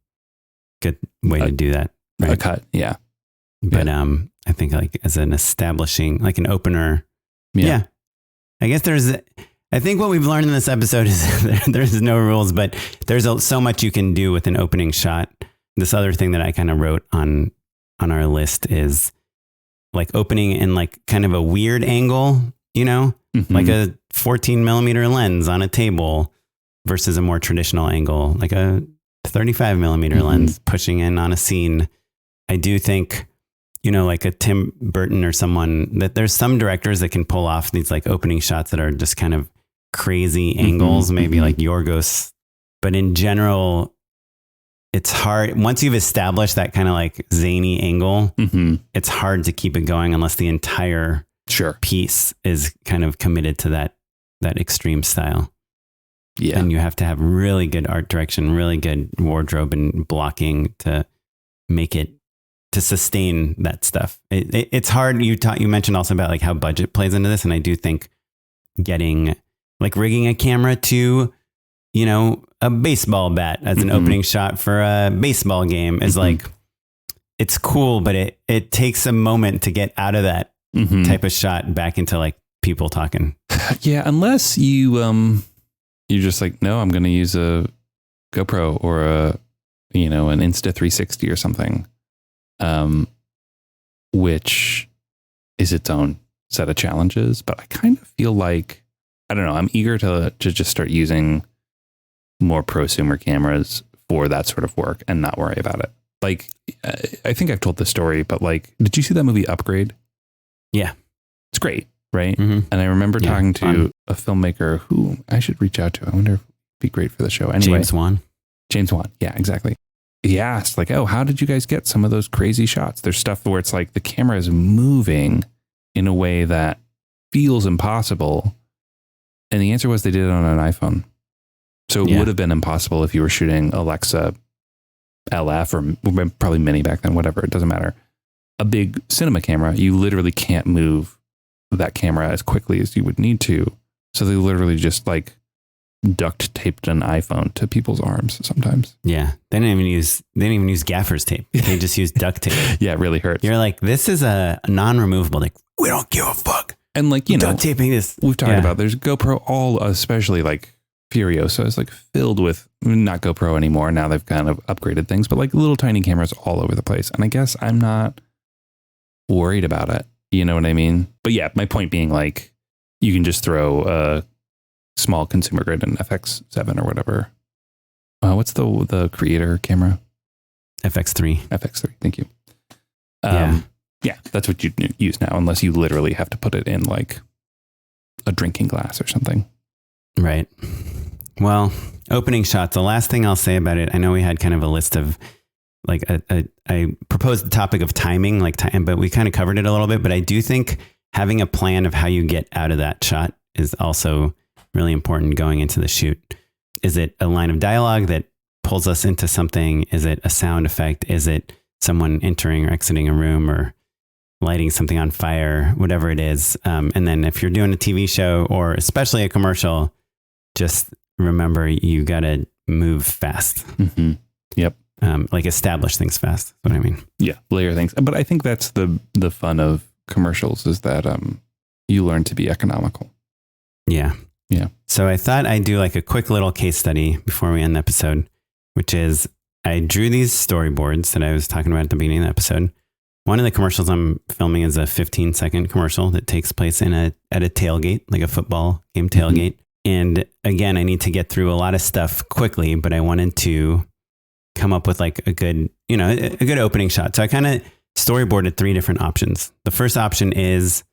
way to do that. Right? A cut. Yeah. But I think like as an establishing, like an opener. Yeah. I guess I think what we've learned in this episode is there's no rules, but there's so much you can do with an opening shot. This other thing that I kind of wrote on our list is like opening in like kind of a weird angle, like a 14 millimeter lens on a table versus a more traditional angle, like a 35 millimeter lens pushing in on a scene. I do think, like a Tim Burton or someone, that there's some directors that can pull off these like opening shots that are just kind of crazy angles, maybe like Yorgos. But in general, it's hard. Once you've established that kind of like zany angle, it's hard to keep it going unless the entire piece is kind of committed to that extreme style. Yeah. And you have to have really good art direction, really good wardrobe and blocking to make it, to sustain that stuff. It's hard. You mentioned also about like how budget plays into this. And I do think getting like rigging a camera to, a baseball bat as an opening shot for a baseball game is like, it's cool, but it takes a moment to get out of that type of shot back into like people talking. Yeah. Unless you're just like, no, I'm going to use a GoPro or an Insta360 or something. Which is its own set of challenges, but I kind of feel like, I don't know, I'm eager to just start using more prosumer cameras for that sort of work and not worry about it. Like, I think I've told this story, but like, did you see that movie Upgrade? Yeah. It's great, right? And I remember talking to a filmmaker who I should reach out to. I wonder if it'd be great for the show. Anyway, James Wan. Yeah, exactly. He asked like, oh, how did you guys get some of those crazy shots? There's stuff where it's like the camera is moving in a way that feels impossible. And the answer was they did it on an iPhone. So it would have been impossible if you were shooting Alexa LF or probably Mini back then, whatever. It doesn't matter. A big cinema camera, you literally can't move that camera as quickly as you would need to. So they literally just like duct taped an iPhone to people's arms sometimes. Yeah. They didn't even use gaffer's tape. They just used duct tape. Yeah, it really hurts. You're like, this is a non-removable. Like, we don't give a fuck. And like, duct taping this. We've talked about there's GoPro, especially like Furiosa is like filled with, not GoPro anymore. Now they've kind of upgraded things, but like little tiny cameras all over the place. And I guess I'm not worried about it. You know what I mean? But yeah, my point being like, you can just throw a small consumer grade in FX7 or whatever. What's the creator camera? FX3. FX3. Thank you. Yeah, that's what you use now, unless you literally have to put it in like a drinking glass or something. Right. Well, opening shots. The last thing I'll say about it, I know we had kind of a list of like I proposed the topic of timing, like time, but we kind of covered it a little bit. But I do think having a plan of how you get out of that shot is also really important going into the shoot. Is it a line of dialogue that pulls us into something? Is it a sound effect? Is it someone entering or exiting a room or lighting something on fire, whatever it is? And then if you're doing a TV show or especially a commercial, just remember you got to move fast. Mm-hmm. Yep. Like establish things fast. That's what I mean. Yeah. Layer things. But I think that's the fun of commercials is that you learn to be economical. Yeah. Yeah. So I thought I'd do like a quick little case study before we end the episode, which is I drew these storyboards that I was talking about at the beginning of the episode. One of the commercials I'm filming is a 15-second commercial that takes place at a tailgate, like a football game tailgate. Mm-hmm. And again, I need to get through a lot of stuff quickly, but I wanted to come up with like a good opening shot. So I kind of storyboarded 3 different options. The first option is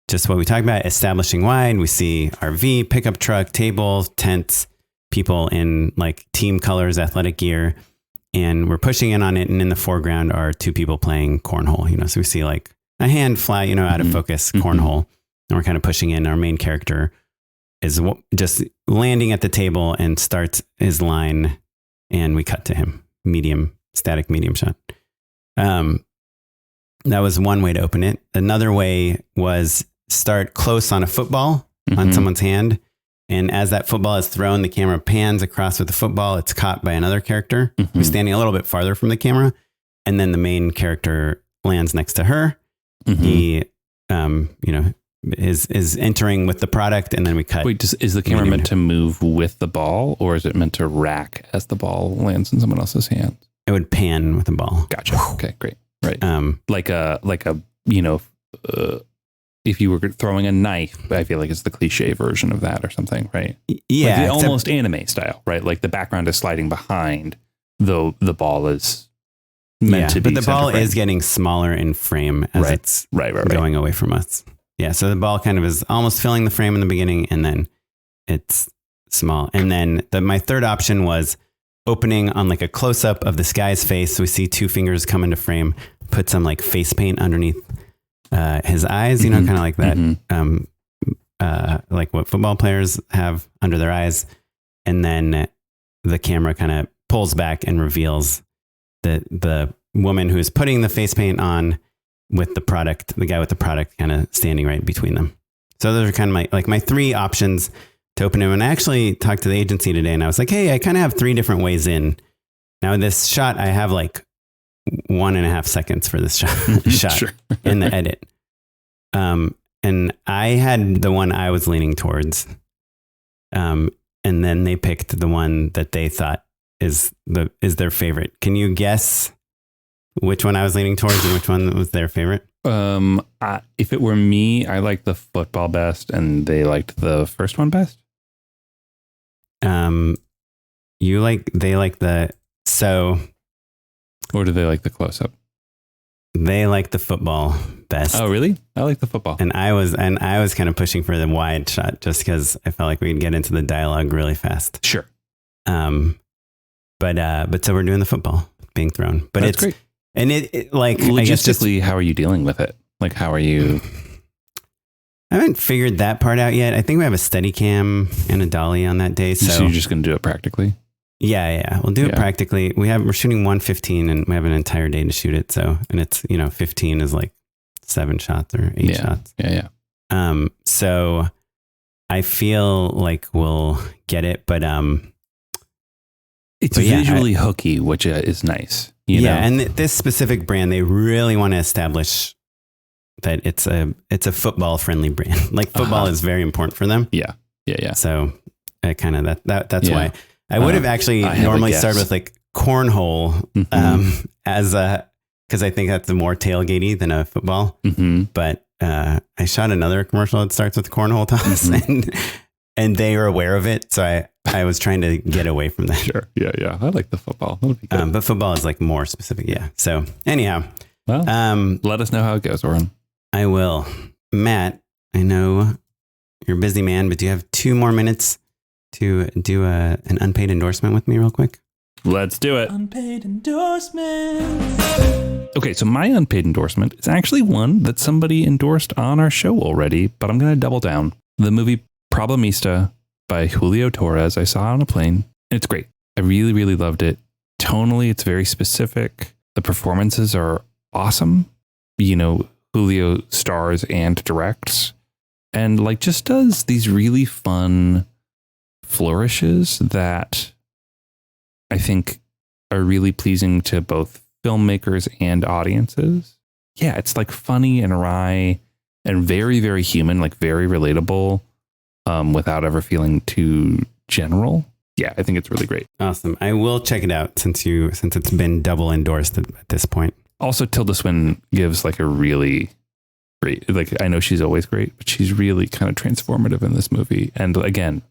just what we talked about, establishing wide. We see RV, pickup truck, table, tents, people in like team colors, athletic gear, and we're pushing in on it. And in the foreground are 2 people playing cornhole, so we see like a hand fly, out of focus cornhole, and we're kind of pushing in. Our main character is just landing at the table and starts his line, and we cut to him. Static medium shot. That was one way to open it. Another way was start close on a football on someone's hand. And as that football is thrown, the camera pans across with the football. It's caught by another character who's standing a little bit farther from the camera. And then the main character lands next to her. He, is entering with the product, and then we cut. Wait, is the camera meant to move with the ball, or is it meant to rack as the ball lands in someone else's hand? It would pan with the ball. Gotcha. Okay, great. Right. If you were throwing a knife, I feel like it's the cliche version of that or something, right? Yeah. Like almost anime style, right? Like the background is sliding behind, though the ball is meant to be. But the ball is getting smaller in frame as it's going away from us. Yeah. So the ball kind of is almost filling the frame in the beginning, and then it's small. And then my third option was opening on like a close up of this guy's face. So we see 2 fingers come into frame, put some like face paint underneath his eyes, kind of like that, like what football players have under their eyes. And then the camera kind of pulls back and reveals the woman who is putting the face paint on with the product, the guy with the product kind of standing right between them. So those are kind of my 3 options to open it. And I actually talked to the agency today, and I was like, hey, I kind of have 3 different ways in. Now in this shot, I have like 1.5 seconds for this shot Sure. in the edit. And I had the one I was leaning towards. And then they picked the one that they thought is their favorite. Can you guess which one I was leaning towards and which one was their favorite? If it were me, I liked the football best, and they liked the first one best. Or do they like the close up? They like the football best. Oh, really? I like the football. And I was kind of pushing for the wide shot just because I felt like we could get into the dialogue really fast. Sure. But so we're doing the football being thrown. But that's great. And it like logistically, how are you dealing with it? Like, how are you? I haven't figured that part out yet. I think we have a Steadicam and a dolly on that day. So you're just going to do it practically? Yeah. We'll do it practically. We're shooting 1:15 and we have an entire day to shoot it. So, and it's, 15 is like 7 shots or 8 shots. Yeah. So I feel like we'll get it, but it's visually hooky, which is nice. You know? And this specific brand, they really want to establish that it's a football friendly brand. Like football is very important for them. Yeah. So I kind of that's why I would have actually normally started with like cornhole because I think that's more tailgatey than a football. Mm-hmm. But I shot another commercial that starts with cornhole toss, and they are aware of it. So I was trying to get away from that. Sure. Yeah. I like the football. That'll be good. But football is like more specific. Yeah. So anyhow, well, let us know how it goes, Oren. I will. Matt, I know you're a busy man, but do you have 2 more minutes to do an unpaid endorsement with me real quick? Let's do it. Unpaid endorsement. Okay, so my unpaid endorsement is actually one that somebody endorsed on our show already, but I'm going to double down. The movie Problemista by Julio Torres, I saw on a plane. It's great. I really, really loved it. Tonally, it's very specific. The performances are awesome. You know, Julio stars and directs and like just does these really fun flourishes that I think are really pleasing to both filmmakers and audiences. Yeah, it's like funny and wry and very, very human, like very relatable, without ever feeling too general. Yeah, I think it's really great. Awesome. I will check it out since it's been double endorsed at this point. Also, Tilda Swinton gives like a really great, like I know she's always great, but she's really kind of transformative in this movie. And again,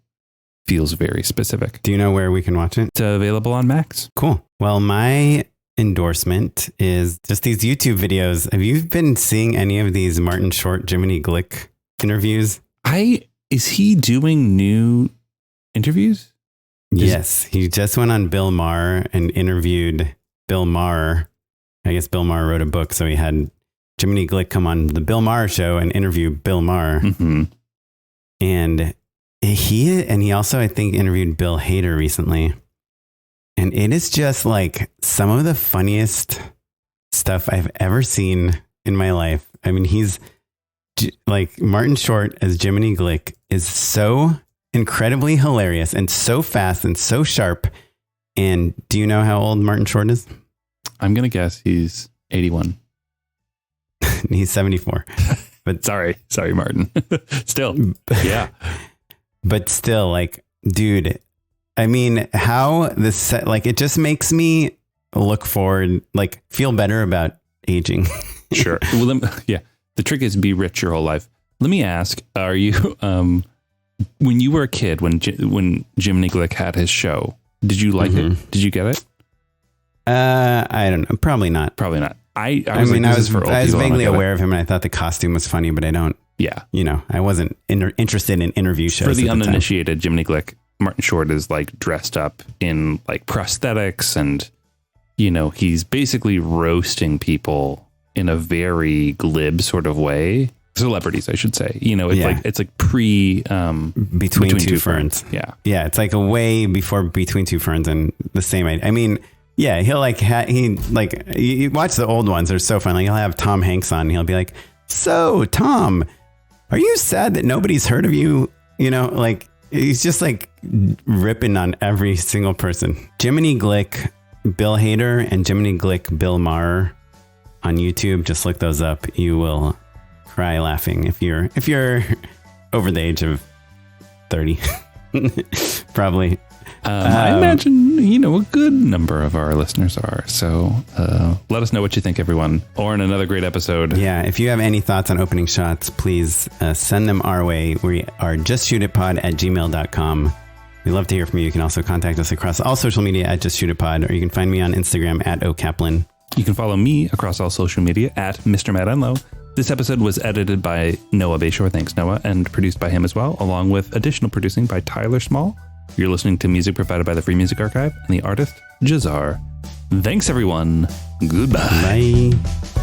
feels very specific. Do you know where we can watch it? It's available on Max. Cool. Well, my endorsement is just these YouTube videos. Have you been seeing any of these Martin Short, Jiminy Glick interviews? Is he doing new interviews? Yes. He just went on Bill Maher and interviewed Bill Maher. I guess Bill Maher wrote a book, so he had Jiminy Glick come on the Bill Maher show and interview Bill Maher. Mm-hmm. And he also, I think, interviewed Bill Hader recently. And it is just like some of the funniest stuff I've ever seen in my life. I mean, he's like Martin Short as Jiminy Glick is so incredibly hilarious and so fast and so sharp. And do you know how old Martin Short is? I'm going to guess he's 81. He's 74. But sorry, Martin. Still. Yeah. But still, like, dude, I mean, how this set, like, it just makes me look forward, like, feel better about aging. Sure. Well, yeah. The trick is be rich your whole life. Let me ask, are you, when you were a kid, when Jiminy Glick had his show, did you like it? Did you get it? I don't know. Probably not. I was vaguely aware of him and I thought the costume was funny, but I don't. Yeah. You know, I wasn't interested in interview shows. For the uninitiated, Jiminy Glick, Martin Short is like dressed up in like prosthetics and, you know, he's basically roasting people in a very glib sort of way. Celebrities, I should say. You know, it's like pre Between Two Ferns. Yeah. Yeah. It's like a way before Between Two Ferns and the same. I mean, yeah, he'll like, you watch the old ones. They're so fun. Like he'll have Tom Hanks on and he'll be like, so Tom, are you sad that nobody's heard of you? You know, like he's just like ripping on every single person. Jiminy Glick, Bill Hader and Jiminy Glick, Bill Maher on YouTube. Just look those up. You will cry laughing if you're over the age of 30. Probably. I imagine, you know, a good number of our listeners are. So let us know what you think, everyone. Oren, another great episode. Yeah. If you have any thoughts on opening shots, please send them our way. We are justshootitpod@gmail.com. We love to hear from you. You can also contact us across all social media at justshootitpod, or you can find me on Instagram at @okaplan. You can follow me across all social media at Mr. Matt Enlow. This episode was edited by Noah Bayshore. Thanks, Noah. And produced by him as well, along with additional producing by Tyler Small. You're listening to music provided by the Free Music Archive and the artist, Jazar. Thanks, everyone. Goodbye. Bye.